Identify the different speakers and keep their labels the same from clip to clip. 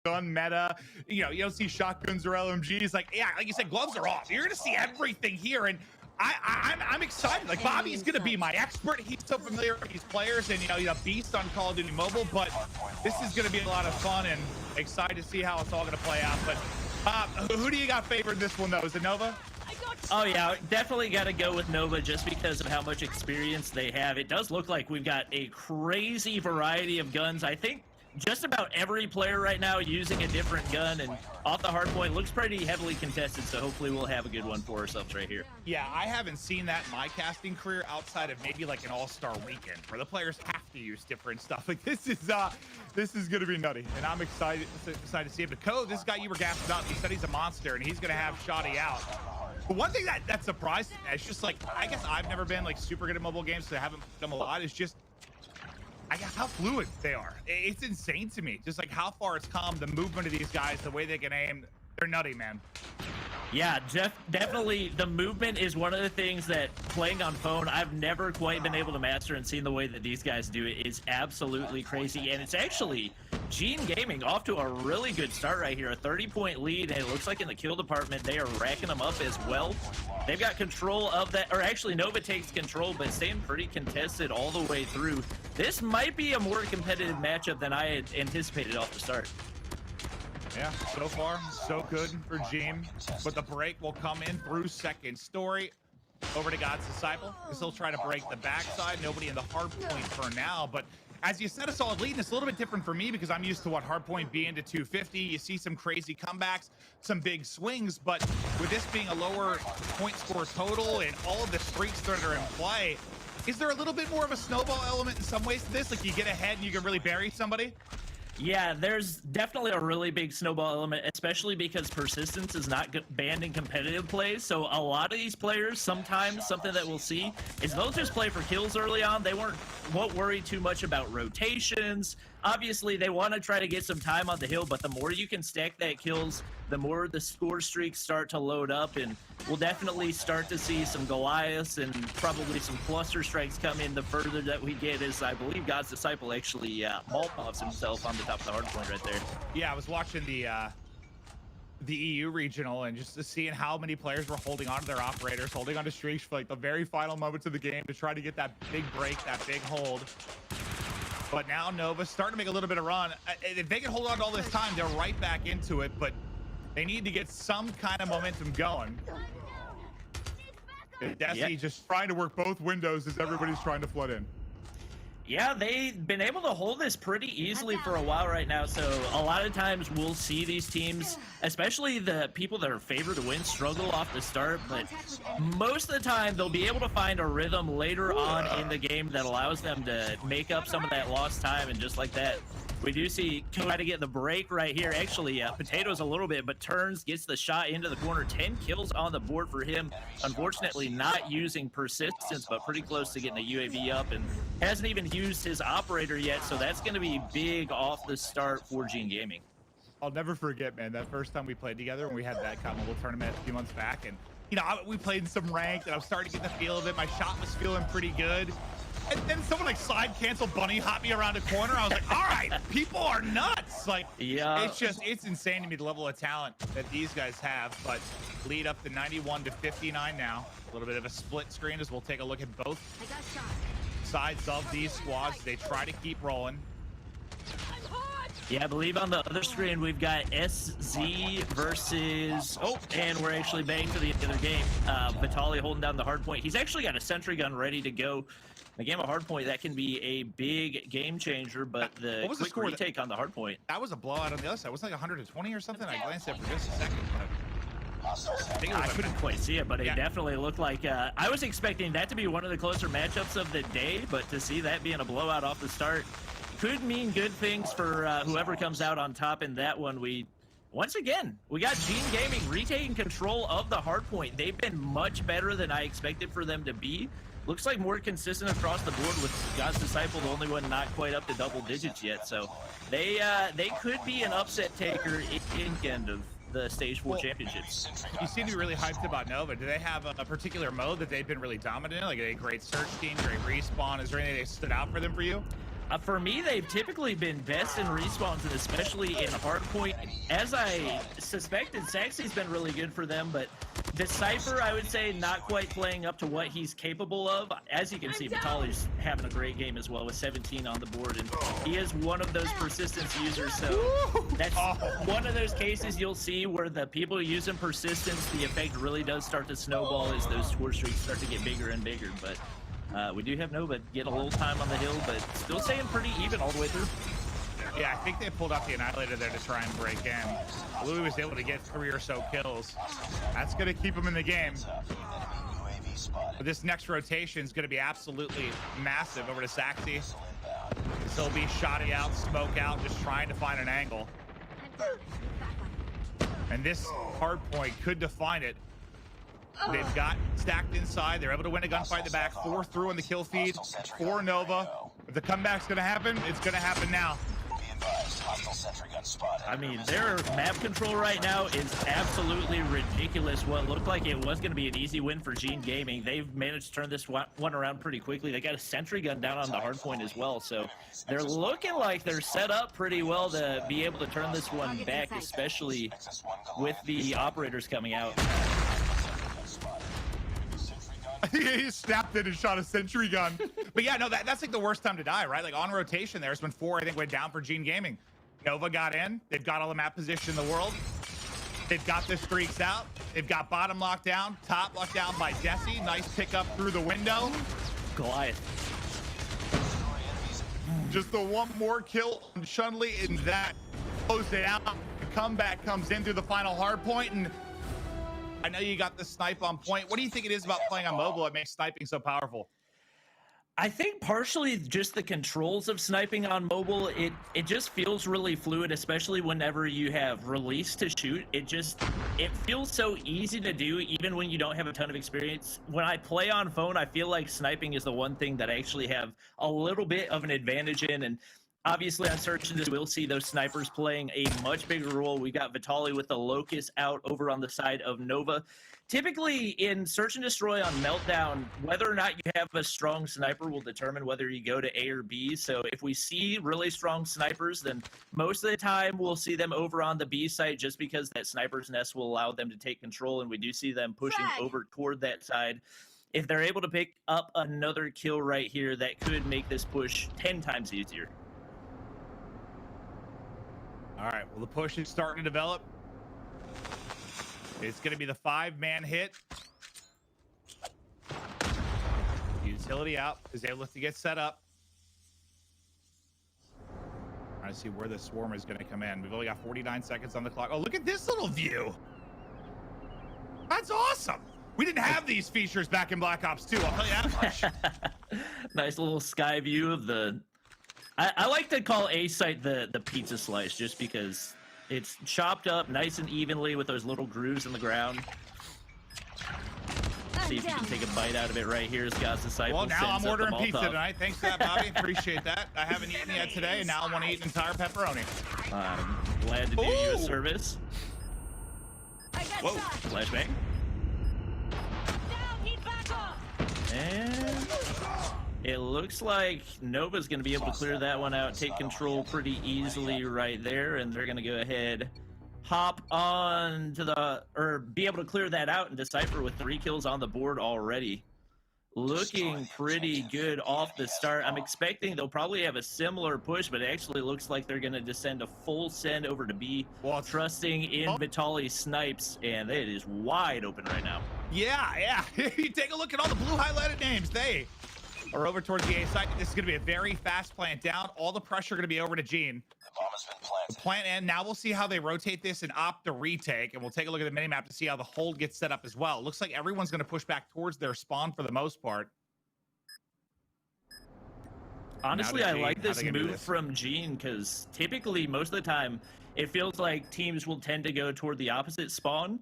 Speaker 1: gun meta. You know, you don't see shotguns or LMGs. Like, yeah, like you said, gloves are off. You're gonna see everything here, and I'm excited. Like, Bobby's gonna be my expert. He's so familiar with these players, and you know, he's a beast on Call of Duty Mobile. But this is gonna be a lot of fun, and excited to see how it's all gonna play out. But who do you got favored this one though? Is it Nova?
Speaker 2: Oh yeah, definitely got to go with Nova just because of how much experience they have. It does look like we've got a crazy variety of guns. I think just about every player right now using a different gun, and off the hard point looks pretty heavily contested, so hopefully we'll have a good one for ourselves right here.
Speaker 1: Yeah, I haven't seen that in my casting career outside of maybe like an all-star weekend where the players have to use different stuff. Like this is gonna be nutty, and I'm excited to see it. But Code, this guy you were gassing up, he said he's a monster and he's gonna have Shoddy out. But one thing that surprised me, it's just like, I guess I've never been like super good at mobile games, so I haven't played them a lot, is just how fluid they are. It's insane to me, just like how far it's come, the movement of these guys, the way they can aim. They're nutty, man.
Speaker 2: Yeah, definitely the movement is one of the things that playing on phone I've never quite been able to master, and seeing the way that these guys do it is absolutely crazy. And it's actually Gene Gaming off to a really good start right here, a 30-point lead, and it looks like in the kill department they are racking them up as well. They've got control of that, or actually Nova takes control, but staying pretty contested all the way through. This might be a more competitive matchup than I had anticipated off the start.
Speaker 1: Yeah, so far, so good for Gene. But the break will come in through second story. Over to God's Disciple. He'll try to break the backside. Nobody in the hard point for now. But as you said, a solid lead, and it's a little bit different for me because I'm used to what hard point being to 250. You see some crazy comebacks, some big swings. But with this being a lower point score total and all of the streaks that are in play, is there a little bit more of a snowball element in some ways to this? Like you get ahead and you can really bury somebody?
Speaker 2: Yeah, there's definitely a really big snowball element, especially because persistence is not banned in competitive plays. So a lot of these players, sometimes something that we'll see is they'll just play for kills early on. They won't worry too much about rotations. Obviously, they want to try to get some time on the hill, but the more you can stack that kills, the more the score streaks start to load up, and we'll definitely start to see some Goliaths and probably some cluster strikes come in the further that we get, as I believe God's Disciple actually Molotovs himself on the top of the hard point right there.
Speaker 1: Yeah, I was watching the EU regional and just seeing how many players were holding on to their operators, holding on to streaks for like the very final moments of the game to try to get that big break, that big hold. But now Nova's starting to make a little bit of run. If they can hold on to all this time, they're right back into it, but they need to get some kind of momentum going. Desi just trying to work both windows as everybody's trying to flood in.
Speaker 2: Yeah, they've been able to hold this pretty easily for a while right now, so a lot of times we'll see these teams, especially the people that are favored to win, struggle off the start, but most of the time they'll be able to find a rhythm later on in the game that allows them to make up some of that lost time, and just like that, we do see try to get the break right here. Actually, Potatoes a little bit, but turns, gets the shot into the corner. 10 kills on the board for him. Unfortunately, not using persistence, but pretty close to getting a UAV up, and hasn't even used his operator yet, so that's going to be big off the start for Gene Gaming.
Speaker 1: I'll never forget, man, that first time we played together when we had that COD Mobile tournament a few months back, and you know, we played in some ranked, and I was starting to get the feel of it. My shot was feeling pretty good. And then someone like slide cancel bunny hop me around a corner. I was like, all right, people are nuts. Like,
Speaker 2: yeah,
Speaker 1: it's insane to me the level of talent that these guys have. But lead up to 91 to 59 now. A little bit of a split screen as we'll take a look at both sides of these squads. They try to keep rolling.
Speaker 2: Yeah, I believe on the other screen we've got SZ versus, and we're actually banging for the other game. Vitaly holding down the hard point. He's actually got a sentry gun ready to go. In the game of hard point, that can be a big game changer, but the quick retake on the hard point.
Speaker 1: That was a blowout on the other side. It was like 120 or something. I glanced at it for just a second.
Speaker 2: I couldn't quite see it, but it definitely looked like I was expecting that to be one of the closer matchups of the day, but to see that being a blowout off the start could mean good things for whoever comes out on top in that one. Once again, we got Gene Gaming retaking control of the hard point. They've been much better than I expected for them to be. Looks like more consistent across the board, with God's Disciple the only one not quite up to double digits yet. So they could be an upset taker in weekend of the Stage 4 championships.
Speaker 1: You seem to be really hyped about Nova. Do they have a particular mode that they've been really dominant in? Like a great search team, great respawn? Is there anything that stood out for them for you?
Speaker 2: For me, they've typically been best in respawns, and especially in hardpoint. As I suspected, Saxy's been really good for them, but Decipher, I would say, not quite playing up to what he's capable of. As you can see, Vitaly's having a great game as well with 17 on the board, and he is one of those persistence users, so that's one of those cases you'll see where the people using persistence, the effect really does start to snowball as those score streaks start to get bigger and bigger, but we do have Nova get a little time on the hill, but still staying pretty even all the way through.
Speaker 1: Yeah, I think they pulled out the Annihilator there to try and break in. Louis was able to get 3 or so kills. That's going to keep him in the game. But this next rotation is going to be absolutely massive over to Saxy. He'll be shotty out, smoke out, just trying to find an angle. And this hard point could define it. They've got stacked inside. They're able to win a gunfight in the back. 4 through in the kill feed. 4 Nova. If the comeback's going to happen, it's going to happen now.
Speaker 2: I mean, their map control right now is absolutely ridiculous. What looked like it was going to be an easy win for Gene Gaming, they've managed to turn this one around pretty quickly. They got a sentry gun down on the hard point as well, so they're looking like they're set up pretty well to be able to turn this one back, especially with the operators coming out.
Speaker 1: He snapped it and shot a sentry gun. But yeah, no, that's like the worst time to die, right? Like on rotation, there's been 4, I think, went down for Gene Gaming. Nova got in. They've got all the map position in the world. They've got the streaks out. They've got bottom locked down, top locked down by Desi. Nice pickup through the window.
Speaker 2: Goliath.
Speaker 1: Just the one more kill on Chun-Li, and that closed it out. The comeback comes in through the final hard point, and I know you got the snipe on point. What do you think it is about playing on mobile that makes sniping so powerful?
Speaker 2: I think partially just the controls of sniping on mobile, it just feels really fluid, especially whenever you have release to shoot. It feels so easy to do even when you don't have a ton of experience. When I play on phone, I feel like sniping is the one thing that I actually have a little bit of an advantage in, and obviously on Search and Destroy, we'll see those snipers playing a much bigger role. We got Vitaly with the Locust out over on the side of Nova. Typically in Search and Destroy on Meltdown, whether or not you have a strong sniper will determine whether you go to A or B. So if we see really strong snipers, then most of the time we'll see them over on the B side just because that sniper's nest will allow them to take control, and we do see them pushing over toward that side. If they're able to pick up another kill right here, that could make this push 10 times easier.
Speaker 1: All right, well, the push is starting to develop. It's going to be the 5-man hit. Utility out is able to get set up. Trying to see where the swarm is going to come in. We've only got 49 seconds on the clock. Oh, look at this little view. That's awesome. We didn't have these features back in Black Ops 2. I'll tell you that much.
Speaker 2: Nice little sky view of the... I like to call A site the pizza slice just because it's chopped up nice and evenly with those little grooves in the ground. See if you can take a bite out of it right here. Scott's Disciple.
Speaker 1: Well, now I'm ordering pizza tonight. Thanks for that, Bobby. Appreciate that. I haven't eaten yet today, and now I want to eat an entire pepperoni.
Speaker 2: I'm glad to do you a service. Whoa, flashbang. And it looks like Nova's going to be able to clear that one out, take control pretty easily right there, and they're going to go ahead, hop on to the, or be able to clear that out and Decipher with 3 kills on the board already. Looking pretty good off the start. I'm expecting they'll probably have a similar push, but it actually looks like they're going to descend a full send over to B, trusting in Vitaly's snipes, and it is wide open right now.
Speaker 1: Yeah. You take a look at all the blue highlighted names. They are over towards the A site. This is going to be a very fast plant down. All the pressure going to be over to Gene.
Speaker 3: The bomb has been planted.
Speaker 1: The plant in. Now we'll see how they rotate this and opt to retake, and we'll take a look at the minimap to see how the hold gets set up as well. Looks like everyone's going to push back towards their spawn for the most part.
Speaker 2: Honestly, I like this move from Gene because typically most of the time it feels like teams will tend to go toward the opposite spawn.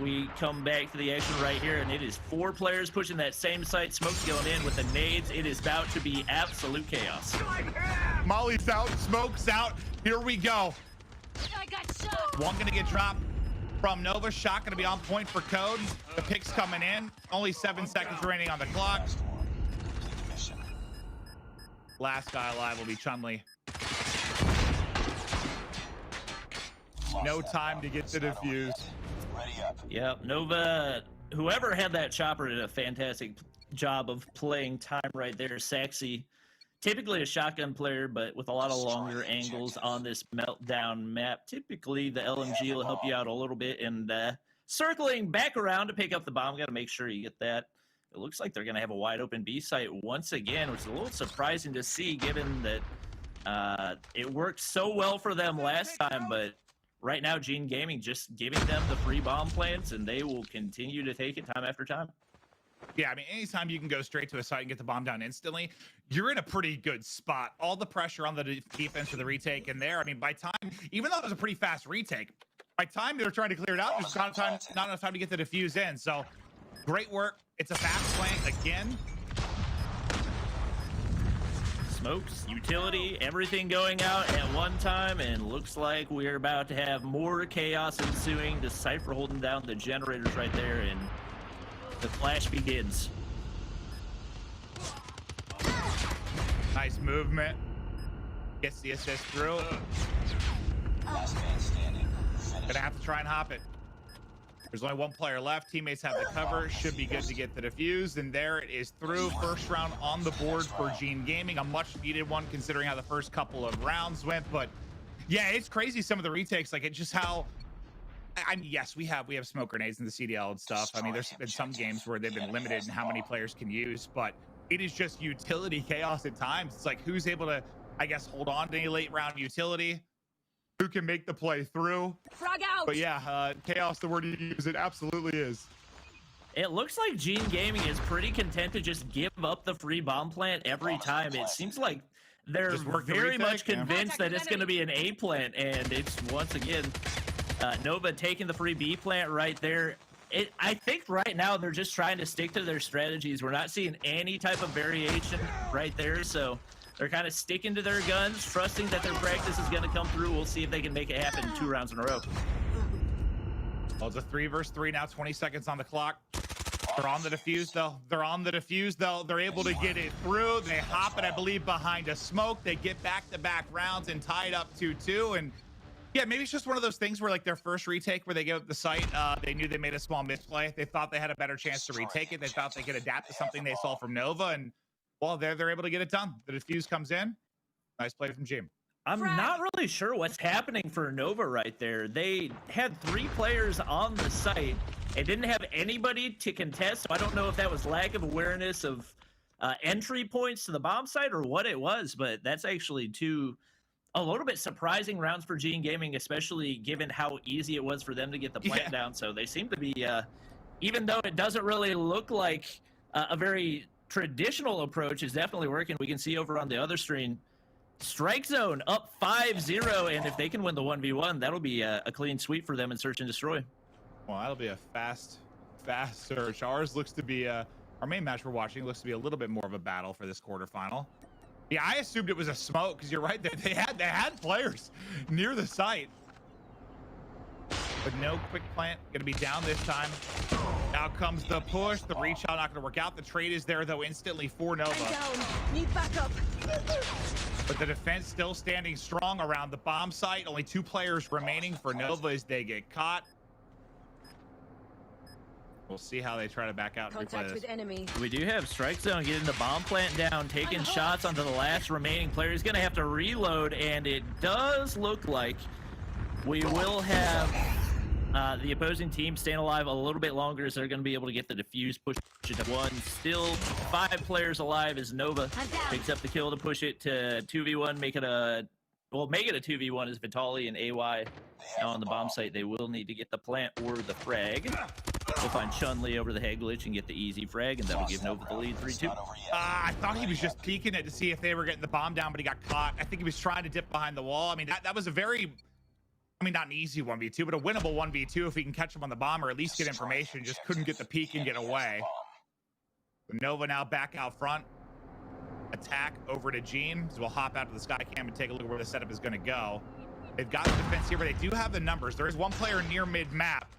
Speaker 2: We come back to the action right here, and it is 4 players pushing that same site. Smoke's going in with the nades. It is about to be absolute chaos.
Speaker 1: Molly's out, Smoke's out. Here we go. One gonna get dropped from Nova. Shot gonna be on point for Code. The pick's coming in. Only 7 seconds remaining on the clock. Last guy alive will be Chun-Li. No time to get the defuse.
Speaker 2: Yep, Nova, whoever had that chopper did a fantastic job of playing time right there. Saxy, typically a shotgun player, but with a lot of longer angles on this Meltdown map. Typically, the LMG will help you out a little bit. And circling back around to pick up the bomb, got to make sure you get that. It looks like they're going to have a wide open B site once again, which is a little surprising to see given that it worked so well for them last time. But right now, Gene Gaming just giving them the free bomb plants, and they will continue to take it time after time.
Speaker 1: Yeah, I mean, anytime you can go straight to a site and get the bomb down instantly, you're in a pretty good spot. All the pressure on the defense for the retake in there. I mean, by time, even though it was a pretty fast retake, by time they're trying to clear it out, there's not enough time to get the defuse in. So, great work. It's a fast plant again.
Speaker 2: Smokes, utility, everything going out at one time, and looks like we're about to have more chaos ensuing. The Cypher holding down the generators right there, and the clash begins.
Speaker 1: Nice movement. Gets the assist through.
Speaker 3: Last man standing.
Speaker 1: Gonna have to try and hop it. There's only one player left. Teammates have the cover. Should be good to get the defuse. And there it is through. First round on the board for Gene Gaming. A much needed one considering how the first couple of rounds went. But yeah, it's crazy some of the retakes. Like, it's just how... I mean, yes, we have smoke grenades in the CDL and stuff. I mean, there's been some games where they've been limited in how many players can use. But it is just utility chaos at times. It's like, who's able to, I guess, hold on to any late round utility? Who can make the play through?
Speaker 4: Frag out.
Speaker 1: But yeah, chaos, the word you use, it absolutely is.
Speaker 2: It looks like Gene Gaming is pretty content to just give up the free bomb plant every time. It seems like they're
Speaker 1: Just work the
Speaker 2: very
Speaker 1: retake,
Speaker 2: much
Speaker 1: yeah.
Speaker 2: convinced that it's going to be an A plant, and it's once again Nova taking the free B plant right there. I think right now they're just trying to stick to their strategies. We're not seeing any type of variation right there, so they're kind of sticking to their guns, trusting that their practice is going to come through. We'll see if they can make it happen 2 rounds in a row.
Speaker 1: Well, it's a 3 versus 3 now, 20 seconds on the clock. They're on the defuse, though. They're able to get it through. They hop it, I believe, behind a smoke. They get back-to-back rounds and tie it up 2-2. And yeah, maybe it's just one of those things where, like, their first retake where they give up the site, they knew they made a small misplay. They thought they had a better chance to retake it. They thought they could adapt to something they saw from Nova, and well, they're able to get it done. The defuse comes in. Nice play from Jim.
Speaker 2: I'm not really sure what's happening for Nova right there. They had 3 players on the site and didn't have anybody to contest. So I don't know if that was lack of awareness of entry points to the bomb site or what it was, but that's actually a little bit surprising rounds for Gene Gaming, especially given how easy it was for them to get the plant down. So they seem to be, even though it doesn't really look like a very traditional approach, is definitely working. We can see over on the other screen, Strike Zone up 5-0, and if they can win the 1v1, that'll be a clean sweep for them in Search and Destroy.
Speaker 1: Well, that'll be a fast search. Ours looks to be our main match we're watching looks to be a little bit more of a battle for this quarterfinal. Yeah, I assumed it was a smoke because you're right. They had players near the site, but no quick plant. Gonna be down this time. Now comes the push. The reach out not gonna work out. The trade is there though instantly for Nova.
Speaker 4: I'm down. Need backup.
Speaker 1: But the defense still standing strong around the bomb site. Only 2 players remaining for Nova as they get caught. We'll see how they try to back out and replay
Speaker 4: Contact
Speaker 1: this.
Speaker 4: with enemy.
Speaker 2: We do have Strike Zone getting the bomb plant down, taking shots onto the last remaining player. He's going to have to reload, and it does look like we will have the opposing team staying alive a little bit longer, as they're going to be able to get the defuse, push it to 1. Still 5 players alive as Nova picks up the kill to push it to 2v1, make it a 2v1 as Vitali and AY now on the bomb site. They will need to get the plant or the frag. We'll find Chun-Li over the head glitch and get the easy frag, and that'll give Nova the lead 3-2.
Speaker 1: I thought he was just peeking it to see if they were getting the bomb down, but he got caught. I think he was trying to dip behind the wall. I mean, that was a very, not an easy 1v2, but a winnable 1v2 if we can catch him on the bomb or at least get information. Just couldn't get the peek and get away. Nova now back out front. Attack over to Gene. So we'll hop out to the sky cam and take a look at where the setup is going to go. They've got the defense here, but they do have the numbers. There is 1 player near mid-map.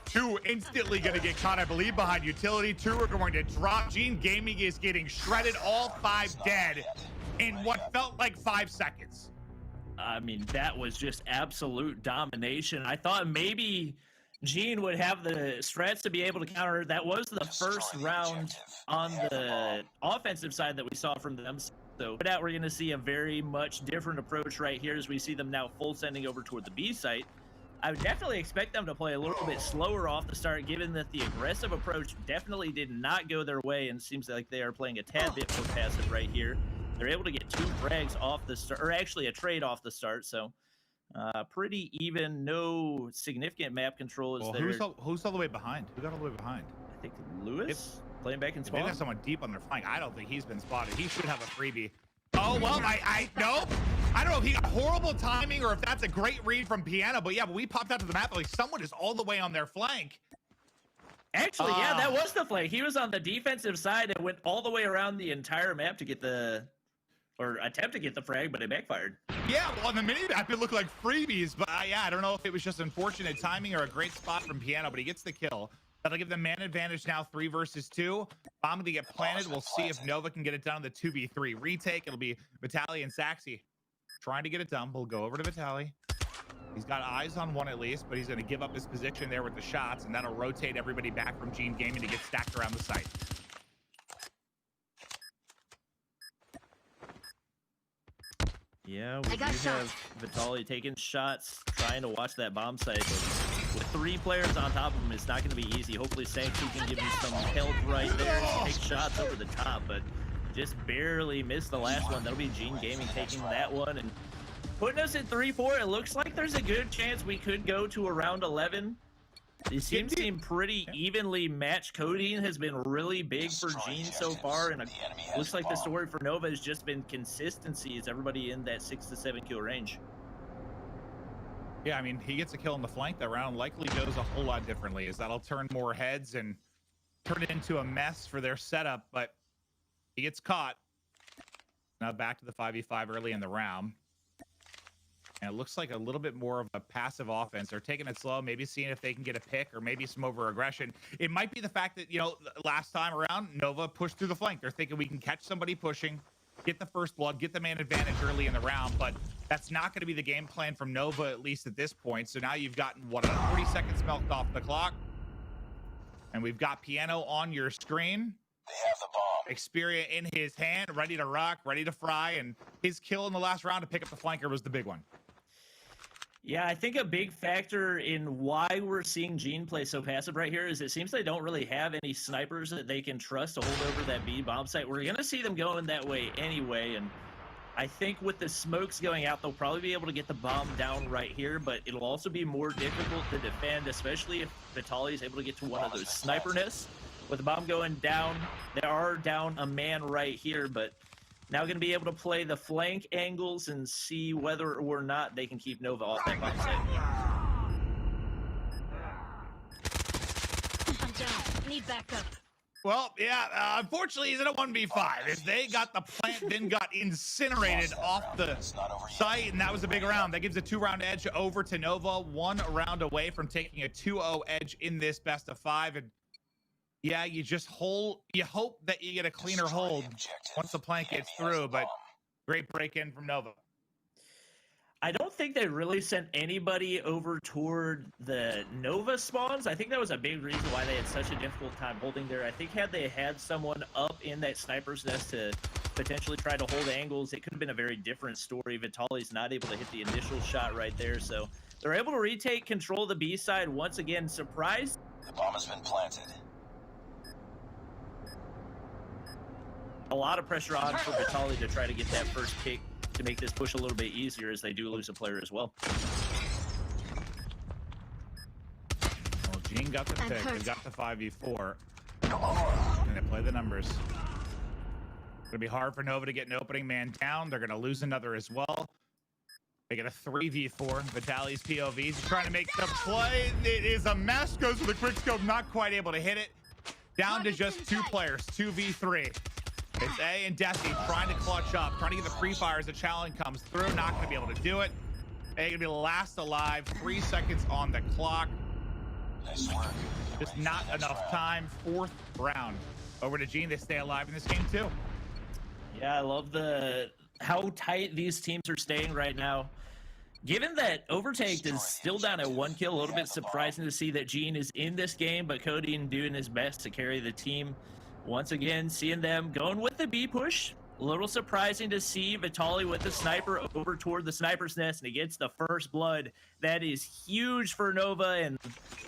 Speaker 1: 2 instantly going to get caught, I believe, behind utility. 2 are going to drop. Gene Gaming is getting shredded. All 5 dead. in what felt like 5 seconds.
Speaker 2: I mean, that was just absolute domination. I thought maybe Gene would have the strats to be able to counter. That was the first round on the offensive side that we saw from them. So now we're going to see a very much different approach right here as we see them now full sending over toward the B site. I would definitely expect them to play a little bit slower off the start, given that the aggressive approach definitely did not go their way, and seems like they are playing a tad bit more passive right here. They're able to get 2 frags off the start, or actually a trade off the start, so pretty even, no significant map control.
Speaker 1: Well, who's all the way behind? Who got all the way behind?
Speaker 2: I think Lewis playing back in
Speaker 1: If they
Speaker 2: spawn.
Speaker 1: got someone deep on their flank, I don't think he's been spotted. He should have a freebie. Oh, well, nope. I don't know if he got horrible timing or if that's a great read from Piano, but yeah, when we popped out to the map, like someone is all the way on their flank.
Speaker 2: Actually, yeah, that was the flank. He was on the defensive side and went all the way around the entire map to get or attempt to get the frag, but it backfired.
Speaker 1: Yeah, well, on the mini map, it looked like freebies, but yeah, I don't know if it was just unfortunate timing or a great spot from Piano, but he gets the kill. That'll give them man advantage now, 3 versus 2. Bomb to get planted. We'll see if Nova can get it done on the 2v3 retake. It'll be Vitaly and Saxy trying to get it done. We'll go over to Vitaly. He's got eyes on one at least, but he's going to give up his position there with the shots, and that'll rotate everybody back from Gene Gaming to get stacked around the site.
Speaker 2: Yeah, we do have Vitaly taking shots, trying to watch that bomb site, but with 3 players on top of him, it's not going to be easy. Hopefully, Saxy can give him some help right there to take shots over the top, but just barely missed the last one. That'll be Gene Gaming taking that one and putting us at 3-4. It looks like there's a good chance we could go to around 11. These teams seem pretty evenly matched. Codeine has been really big for Gene so far, and it looks like the story for Nova has just been consistency as everybody in that 6 to 7 kill range.
Speaker 1: Yeah, I mean, he gets a kill on the flank. The round likely goes a whole lot differently, as that'll turn more heads and turn it into a mess for their setup, but he gets caught. Now back to the 5v5 early in the round. And it looks like a little bit more of a passive offense. They're taking it slow, maybe seeing if they can get a pick or maybe some over-aggression. It might be the fact that, you know, last time around, Nova pushed through the flank. They're thinking we can catch somebody pushing, get the first blood, get the man advantage early in the round, but that's not going to be the game plan from Nova, at least at this point. So now you've gotten, what, 40 seconds milked off the clock. And we've got Piano on your screen.
Speaker 3: They have the bomb.
Speaker 1: Xperia in his hand, ready to rock, ready to fry, and his kill in the last round to pick up the flanker was the big one.
Speaker 2: Yeah, I think a big factor in why we're seeing Gene play so passive right here is it seems they don't really have any snipers that they can trust to hold over that B bomb site. We're going to see them going that way anyway, and I think with the smokes going out, they'll probably be able to get the bomb down right here, but it'll also be more difficult to defend, especially if Vitaly is able to get to one of those sniper nests. With the bomb going down, they are down a man right here, but now going to be able to play the flank angles and see whether or not they can keep Nova off that bomb site.
Speaker 4: I'm down. Need backup.
Speaker 1: Well, yeah, unfortunately, he's in a 1v5. If they got the plant, then got incinerated off the site, and that was a big round. That gives a 2-round edge over to Nova, 1 round away from taking a 2-0 edge in this best of 5. And yeah, you hope that you get a cleaner hold once the plant gets through, but great break in from Nova.
Speaker 2: I don't think they really sent anybody over toward the Nova spawns. I think that was a big reason why they had such a difficult time holding there. I think had they had someone up in that sniper's nest to potentially try to hold angles, it could have been a very different story. Vitaly's not able to hit the initial shot right there, so they're able to retake control of the B side once again. Surprised.
Speaker 3: The bomb has been planted.
Speaker 2: A lot of pressure on for Vitaly to try to get that first pick to make this push a little bit easier as they do lose a player as well.
Speaker 1: Well, Gene got the pick. They got the 5v4. And they play the numbers. It's going to be hard for Nova to get an opening man down. They're going to lose another as well. They get a 3v4. Vitaly's POV. He's trying to make the play. It is a mess. Goes with a quick scope. Not quite able to hit it. Down to just 2 players. 2v3. It's A and Desi trying to clutch up, trying to get the pre-fire as the challenge comes through. Not going to be able to do it. A going to be last alive. 3 seconds on the clock.
Speaker 3: Nice work.
Speaker 1: Just not enough time. 4th round. Over to Gene. They stay alive in this game too.
Speaker 2: Yeah, I love the how tight these teams are staying right now. Given that Overtaked is still down at 1 kill, a little bit surprising to see that Gene is in this game, but Cody doing his best to carry the team. Once again, seeing them going with the B push. A little surprising to see Vitali with the sniper over toward the sniper's nest, and he gets the first blood. That is huge for Nova, and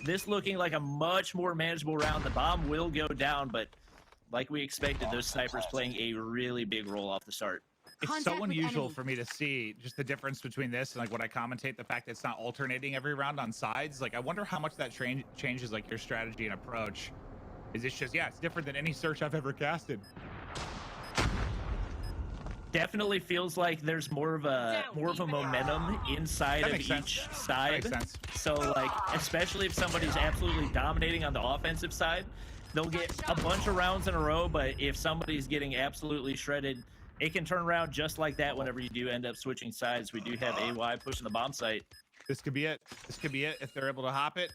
Speaker 2: this looking like a much more manageable round. The bomb will go down, but like we expected, those snipers playing a really big role off the start.
Speaker 1: It's
Speaker 4: Contact
Speaker 1: so
Speaker 4: with
Speaker 1: unusual
Speaker 4: enemy.
Speaker 1: for me to see just the difference between this and like what I commentate, the fact that it's not alternating every round on sides. Like, I wonder how much that changes like your strategy and approach. Is it's just, yeah, it's different than any search I've ever casted.
Speaker 2: Definitely feels like there's more of a momentum inside
Speaker 1: That
Speaker 2: of
Speaker 1: makes sense.
Speaker 2: each
Speaker 1: That
Speaker 2: side.
Speaker 1: makes sense.
Speaker 2: So like, especially if somebody's absolutely dominating on the offensive side, they'll get a bunch of rounds in a row. But if somebody's getting absolutely shredded, it can turn around just like that whenever you do end up switching sides. We do have AY pushing the bomb site.
Speaker 1: This could be it. This could be it if they're able to hop it.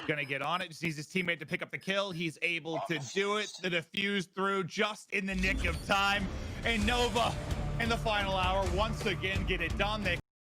Speaker 1: Gonna get on it. Just needs his teammate to pick up the kill. He's able to do it. The defuse through just in the nick of time. And Nova in the final hour once again get it done. They